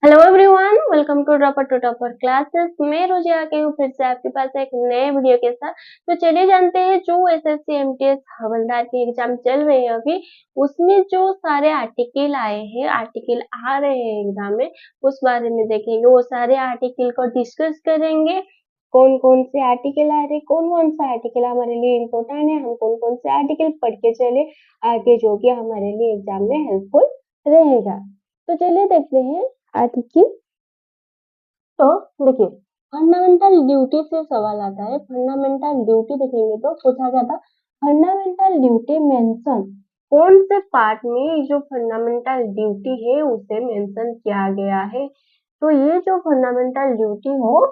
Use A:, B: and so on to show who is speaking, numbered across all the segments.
A: Hello everyone, welcome to topper classes. मैं Rosy आ गई हूँ फिर से आपके पास एक नए वीडियो के साथ। तो चलिए जानते हैं जो एसएससी एमटीएस हवलदार की एग्जाम चल रही है अभी, उसमें जो सारे आर्टिकल आए हैं, आर्टिकल आ रहे हैं एग्जाम में, उस बारे में देखेंगे। वो सारे आर्टिकल को डिस्कस करेंगे, कौन कौन से आर्टिकल आ रहे, कौन कौन सा आर्टिकल हमारे लिए इम्पोर्टेंट है, हम कौन कौन से आर्टिकल पढ़ के चले आगे, जो कि हमारे लिए एग्जाम में हेल्पफुल रहेगा। तो चलिए देखते हैं आर्टिकल। तो देखिए, फंडामेंटल ड्यूटी से सवाल आता है। फंडामेंटल ड्यूटी देखेंगे तो पूछा गया था, फंडामेंटल ड्यूटी मेंशन कौन से पार्ट में जो फंडामेंटल ड्यूटी है उसे मेंशन किया गया है। तो ये जो फंडामेंटल ड्यूटी हो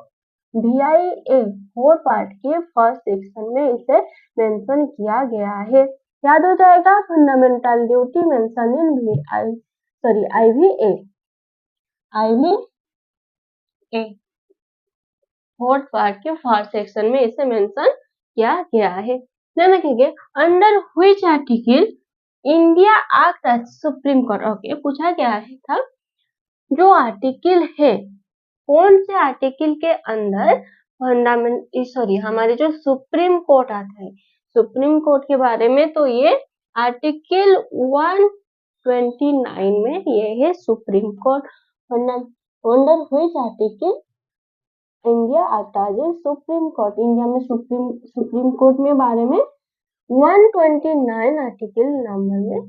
A: VIA 4 पार्ट के फर्स्ट सेक्शन में इसे मेंशन किया गया है। याद हो जाएगा, fundamental duty mention in IVA fourth part के फर्स्ट सेक्शन में इसे मेंशन किया गया है। देखेंगे, under which article India act as supreme court. Okay, पूछा गया है था जो आर्टिकल है, कौन से आर्टिकल के अंदर हमारे जो सुप्रीम कोर्ट आता है, सुप्रीम कोर्ट के बारे में। तो ये आर्टिकल 129 में ये है supreme court. Under which article India act as supreme court, India में सुप्रीम कोर्ट में बारे में 129 आर्टिकल नंबर में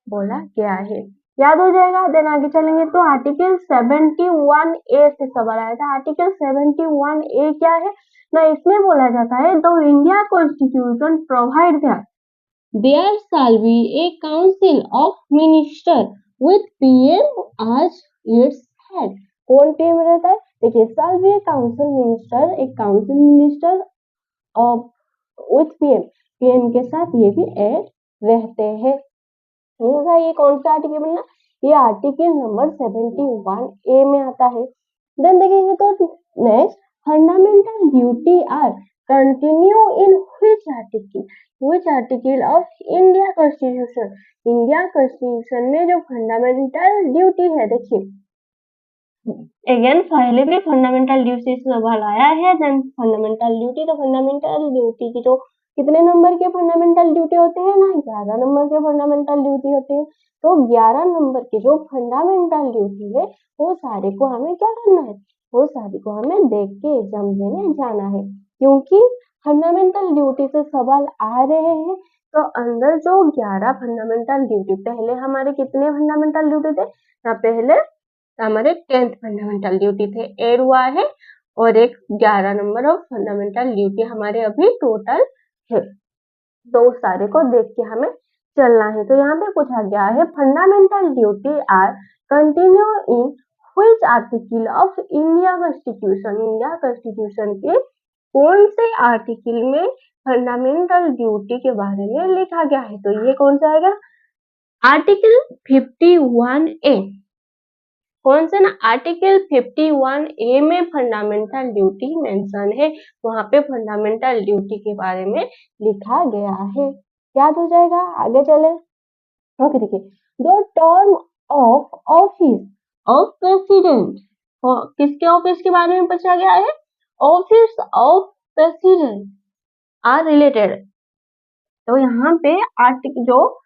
A: बोला गया है। याद हो जाएगा। देन आगे चलेंगे तो आर्टिकल 71A से सवाल आया था। आर्टिकल 71A क्या है ना, इसमें बोला जाता है the India constitution provide that there shall be a council of minister with PM as its head. कौन PM रहता है? देखिए, shall be a council minister, एक काउंसिल मिनिस्टर विथ PM के साथ ये भी ऐड रहते हैं। ये कौन सा आर्टिकल बनना, ये आर्टिकल नंबर 71A में आता है। देन देखेंगे तो next, fundamental duty are continue in which article of India constitution. India constitution में जो फंडामेंटल ड्यूटी है, देखिए अगेन पहले भी फंडामेंटल ड्यूटी से सवाल आया है। देन फंडामेंटल ड्यूटी, तो फंडामेंटल ड्यूटी की जो कितने नंबर के फंडामेंटल ड्यूटी होते हैं ना, 11 नंबर के फंडामेंटल ड्यूटी होते हैं। तो 11 नंबर के जो फंडामेंटल ड्यूटी है, वो सारे को हमें क्या करना है, वो सारे को हमें देख के एग्जाम देने जाना है। क्योंकि फंडामेंटल ड्यूटी से सवाल आ रहे हैं, तो अंदर जो 11 फंडामेंटल ड्यूटी, पहले हमारे कितने फंडामेंटल ड्यूटी थे ना, पहले हमारे 10th फंडामेंटल ड्यूटी थे, ऐड हुआ है, और एक 11 नंबर ऑफ फंडामेंटल ड्यूटी हमारे अभी टोटल है। तो उस सारे को देख के हमें चलना है। तो यहाँ पे पूछा गया है, fundamental duty are continue in which article of India constitution. India constitution के कौन से आर्टिकल में फंडामेंटल ड्यूटी के बारे में लिखा गया है। तो ये कौन सा आएगा, आर्टिकल 51A। कौन से ना, आर्टिकल 51A में फंडामेंटल ड्यूटी मेंशन है, वहां पे फंडामेंटल ड्यूटी के बारे में लिखा गया है। याद हो जाएगा। आगे चले। ओके, देखिए, the term of office of president, किसके ऑफिस के बारे में पूछा गया है, office of president are related. तो यहाँ पे आर्टिकल जो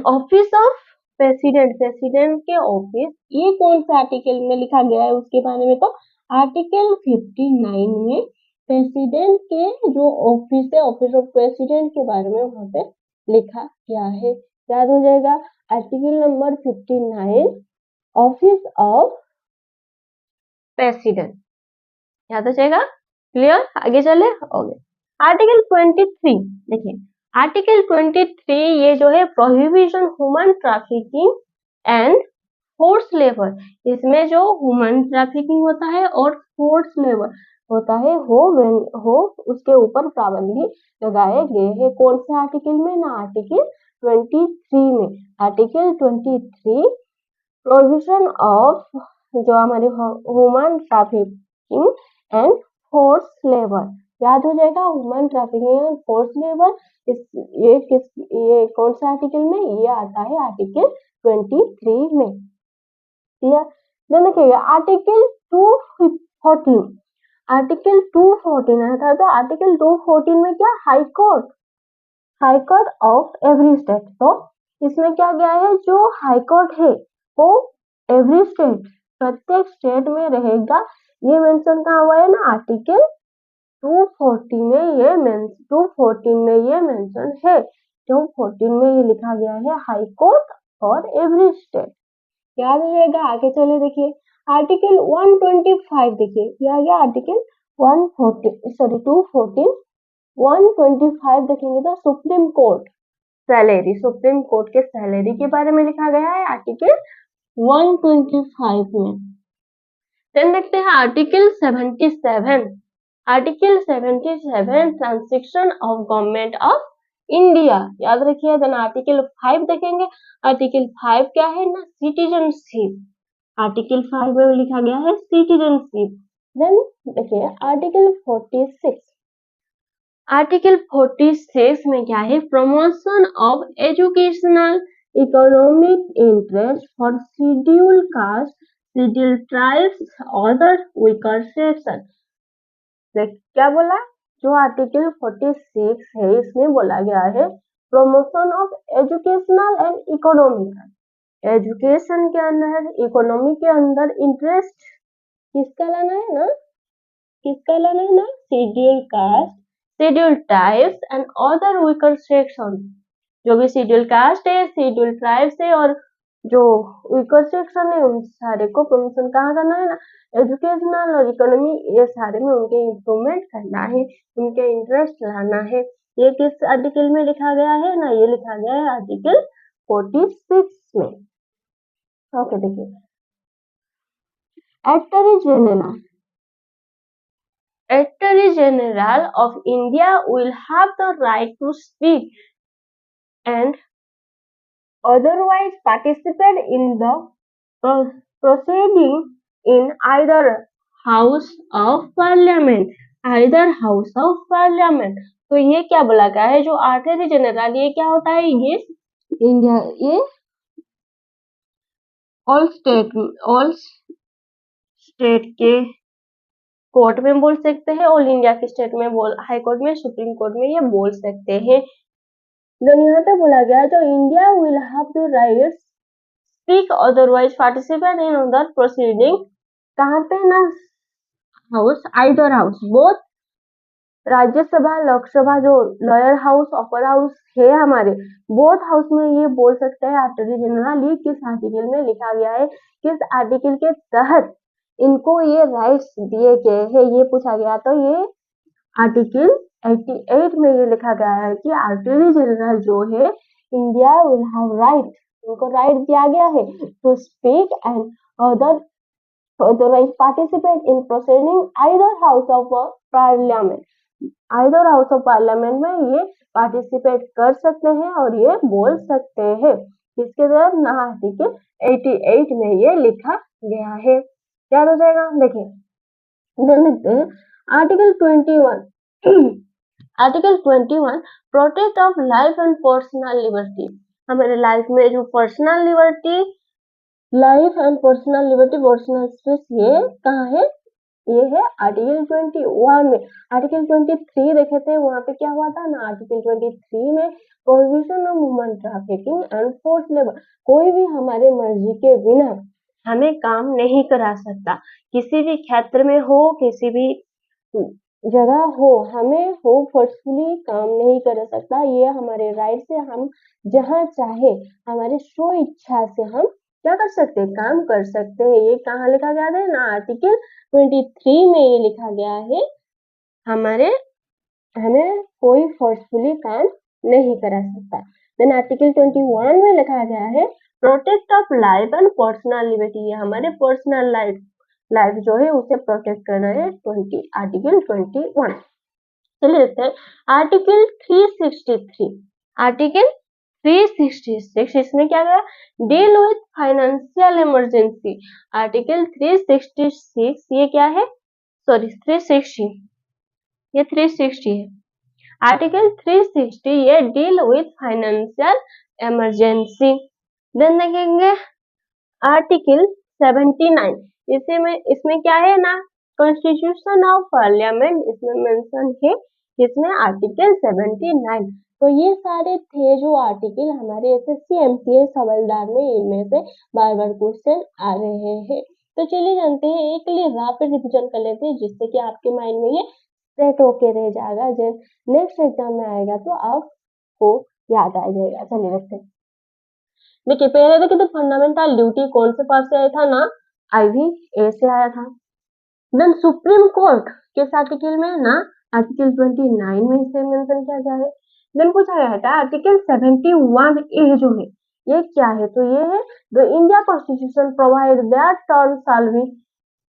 A: ऑफिस ऑफ प्रेसिडेंट के ऑफिस, ये कौन सा आर्टिकल में लिखा गया है उसके बारे में। तो आर्टिकल 59 में प्रेसिडेंट के जो ऑफिस है, ऑफिस ऑफ प्रेसिडेंट के बारे में वहां पे लिखा गया है। याद हो जाएगा। Article number 59, office of president, याद हो जाएगा। क्लियर। आगे चले। ओके, आर्टिकल 23 देखिए, आर्टिकल 23 ये जो है prohibition human trafficking and force labour, इसमें जो ह्यूमन ट्रैफिकिंग होता है और फोर्स लेबर होता है, हो उसके ऊपर पाबंदी लगाए गए हैं। कौन से आर्टिकल में ना, आर्टिकल 23 में। आर्टिकल 23 प्रोहिबिशन ऑफ जो हमारे human trafficking and force labour, याद हो जाएगा। Human trafficking and force labour, ये कौन सा आर्टिकल में, ये आता है आर्टिकल 23 में। क्लियर। देन देखिए आर्टिकल 214, आर्टिकल 214 है था, तो आर्टिकल 214 में क्या, high court of every state. तो इसमें क्या गया है, जो हाई कोर्ट है वो एवरी स्टेट, प्रत्येक स्टेट में रहेगा, ये मेंशन कहा हुआ है ना, आर्टिकल 214 में ये 214 में ये मेंशन है, 214 में ये लिखा गया है high court for every state. याद रखिएगा। आगे चले देखिए आर्टिकल 125, देखिए ये आ गया आर्टिकल 214 125 देखेंगे तो supreme court salary, supreme court के सैलरी के बारे में लिखा गया है आर्टिकल 125 में। देन देखते हैं article 77, article 77 transaction of government of India, याद रखिए। देन आर्टिकल 5 देखेंगे, आर्टिकल 5 क्या है ना, सिटीजनशिप, आर्टिकल 5 में लिखा गया है सिटीजनशिप। देन देखिए आर्टिकल 46, आर्टिकल 46 में क्या है, promotion of educational economic interest for schedule caste, schedule tribes, other weaker section. क्या बोला, जो आर्टिकल 46 है इसमें बोला गया है promotion of educational and economical, education के अंदर, इकोनॉमी के अंदर इंटरेस्ट किसका लाना है ना, किसका लाना है ना, schedule caste, schedule tribes and other weaker section, जो भी शेड्यूल कास्ट है, शेड्यूल ट्राइब्स है और जो वीकर सेक्शन है उन सारे को प्रमोशन कहाँ करना है ना, एजुकेशनल और इकोनॉमी, ये सारे में उनके इम्प्रूवमेंट करना है, उनके इंटरेस्ट लाना है। ये किस आर्टिकल में लिखा गया है ना, ये लिखा गया है आर्टिकल 46 में। ओके देखिए Attorney General of India will have the right to speak and otherwise participate in the proceeding in either House of Parliament, either House of Parliament। तो ये क्या बोला गया है, जो अटॉर्नी जनरल, ये क्या होता है, ये इंडिया, ये ऑल स्टेट के कोर्ट में बोल सकते हैं, ऑल इंडिया के स्टेट में हाई कोर्ट में, सुप्रीम कोर्ट में ये बोल सकते हैं। देन यहाँ पे बोला गया जो India will have the right speak otherwise participate in other proceeding, कहाँ पे ना, house, either house, both Rajya Sabha, Lok Sabha, जो लोअर हाउस, अपर हाउस है हमारे, बोथ हाउस में ये बोल सकते हैं अटॉर्नी जनरल। ये किस आर्टिकल में लिखा गया है, किस आर्टिकल के तहत इनको ये राइट्स दिए गए हैं, ये पूछा गया। तो ये आर्टिकल 88 में ये लिखा गया है कि अटॉर्नी जनरल जो है इंडिया विल हैव राइट, उनको राइट दिया गया है to speak and otherwise participate in proceeding either house of parliament, either house of parliament में ये पार्टिसिपेट कर सकते हैं और ये बोल सकते हैं, किसके तहत ना, आर्टिकल 88 में ये लिखा गया है। याद हो जाएगा। देखिए देखते हैं article 21 article 21 protect of life and personal liberty, हमारे लाइफ में जो personal liberty, life and personal liberty, personal space, ये कहाँ है, ये है आर्टिकल 21 में। आर्टिकल 23 देखे थे, वहां पे क्या हुआ था ना, आर्टिकल 23 में prohibition of human trafficking and force labour, कोई भी हमारे मर्जी के बिना हमें काम नहीं करा सकता, किसी भी क्षेत्र में हो, किसी भी जगह हो, हमें हो फोर्सफुली काम नहीं कर सकता, ये हमारे राइट से हम जहाँ चाहे हमारे स्व इच्छा से हम क्या कर सकते हैं, काम कर सकते हैं। ये कहाँ लिखा गया है ना, आर्टिकल 23 में ये लिखा गया है, हमें कोई फोर्सफुली काम नहीं करा सकता। देन आर्टिकल 21 में लिखा गया है protect of life and personal liberty, ये हमारे पर्सनल लाइफ जो है उसे प्रोटेक्ट करना है, आर्टिकल 21। चलिए देखते हैं आर्टिकल 363, आर्टिकल 366 इसमें क्या गया, deal with financial emergency, article 366 ये क्या है, सॉरी 360, ये 360 है, आर्टिकल 360 ये deal with financial emergency. Then देखेंगे आर्टिकल 79, इसमें क्या है ना, कॉन्स्टिट्यूशन ऑफ पार्लियामेंट इसमें मेंशन है, इसमें आर्टिकल 79। तो ये सारे थे जो आर्टिकल हमारे एसएससी एमसीएस हवलदार में इनमें से बार बार क्वेश्चन आ रहे हैं। तो चलिए जानते हैं, एक लिए रैपिड रिविजन कर लेते हैं जिससे कि आपके माइंड में ये सेट होके रह जाएगा, जब नेक्स्ट एग्जाम में आएगा तो आपको याद आ जाएगा। चलिए देखते हैं। देखिए पहले देखिए तो फंडामेंटल ड्यूटी कौन से पास से आया था ना, IVA से आया था। देन सुप्रीम कोर्ट किस आर्टिकल में ना, आर्टिकल 29 में इसे मेंशन किया गया है। देन पूछा गया था आर्टिकल 71A जो है ये क्या है, तो ये है the India constitution provide that term shell be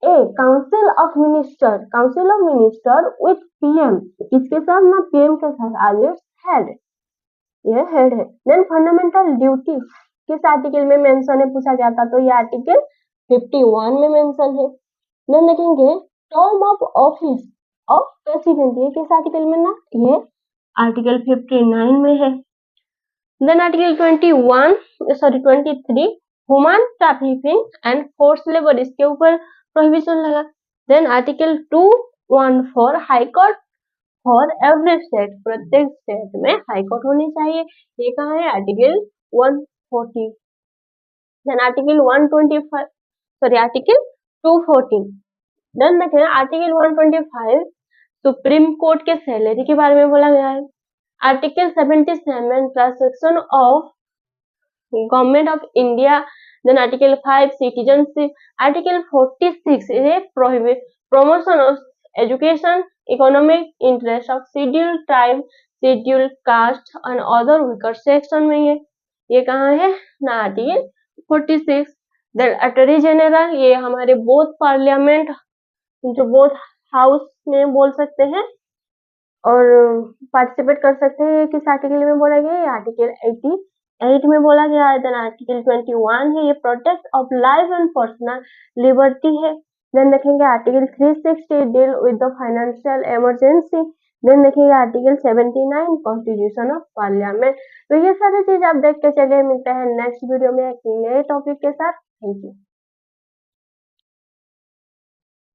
A: a council of minister with PM, किसके साथ ना, PM के साथ एज इट्स हेड, ये हेड है। देन फंडामेंटल ड्यूटी किस आर्टिकल में मेंशन है पूछा गया था, तो ये आर्टिकल 51 में मेंशन है। देन देखेंगे term of office of president, ये किस आर्टिकल में ना, ये आर्टिकल 59 में है। Then article 23 human trafficking and force labour, इसके ऊपर प्रोहिबिशन लगा। Then article 214 high court for every state, प्रत्येक स्टेट में हाई कोर्ट होनी चाहिए, ये कहाँ है, आर्टिकल 140। Then article 214। देन देखें आर्टिकल 125 सुप्रीम कोर्ट के सैलरी के बारे में बोला गया है। Article 77 transaction of government of India. Then article 5 citizenship. Article 46 ये promotion of education economic interest of schedule tribe, schedule caste and other weaker section में ये कहाँ है ना, आर्टिकल 46। देन अटॉर्नी जनरल, ये हमारे बोथ पार्लियामेंट जो बोथ हाउस में बोल सकते हैं और पार्टिसिपेट कर सकते हैं, किस आर्टिकल में बोला गया है, आर्टिकल 88 में बोला गया है। देन आर्टिकल 21 है, ये protect of life and personal liberty है। देन देखेंगे article 360 deal with the financial emergency. Then देखेंगे आर्टिकल 79 कॉन्स्टिट्यूशन ऑफ पार्लियामेंट। तो ये सारी चीज आप देख के चलिए, मिलते हैं नेक्स्ट वीडियो में एक नए टॉपिक के साथ। Thank you.